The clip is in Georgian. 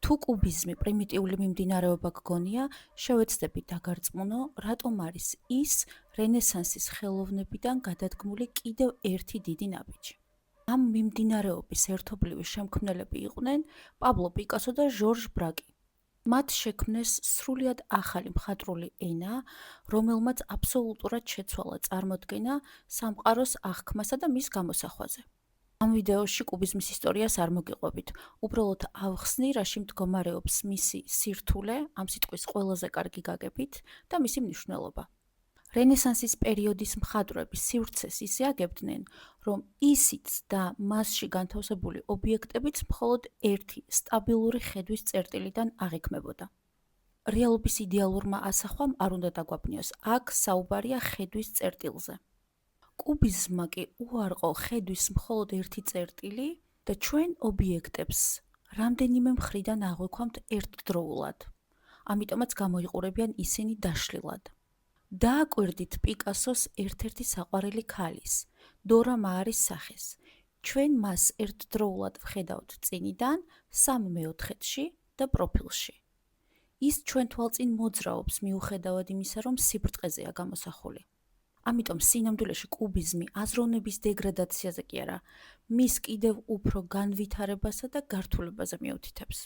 თუ კუბიზმი პრიმიტიული მიმდინარეობა გგონია, შევეცდები დაგარწმუნო, რატომ არის ის რენესანსის ხელოვნებიდან გადადგმული კიდევ ერთი დიდი ნაბიჯი. ამ მიმდინარეობის ერთობლივი შემქმნელები იყვნენ პაბლო პიკასო და ჟორჟ ბრაკი. მათ შექმნეს სრულიად ახალი მხატვრული ენა, რომელმაც აბსოლუტურად შეცვალა წარმოდგენა სამყაროს აღქმასა და მის გამოსახვაზე. ამ ვიდეოში კუბიზმის ისტორიას არ მოგიყვებით, უბრალოდ ავხსნი, რაში მდგომარეობს მისი სირთულე, ამ სიტყვის ყველაზე კარგი გაგებით და მისი მნიშვნელობა. რენესანსის პერიოდის მხატვრები სივრცეს ისე აგებდნენ, რომ ისიც და მასში განთავსებული ობიექტებიც მხოლოდ ერთი სტაბილური ხედვის წერტილიდან აღიქმებოდა. რეალობის იდეალურმა ასახვამ არ უნდა დაგვაბნიოს, აქ საუბარია ხედვის წერტილზე. კუბიზმმა კი უარყო ხედვის მხოლოდ ერთი წერტილი და ჩვენ ობიექტებს რამდენიმე მხრიდან აღვიქვამთ ერთდროულად. ამიტომაც გამოიყურებიან ისინი დაშლილად. დააკვირდით პიკასოს ერთ-ერთი საყვარელი ქალის, დორა მაარის სახეს. ჩვენ მას ერთდროულად ვხედავთ წინიდან, 3/4-ში და პროფილში. ის ჩვენ თვალწინ მოძრაობს მიუხედავად იმისა, რომ სიბრტყეზეა გამოსახული. ამიტომ სინამდვილეში კუბიზმი აზროვნების დეგრადაციაზე კი არა, მის კიდევ უფრო განვითარებასა და გართულებაზე მიუთითებს.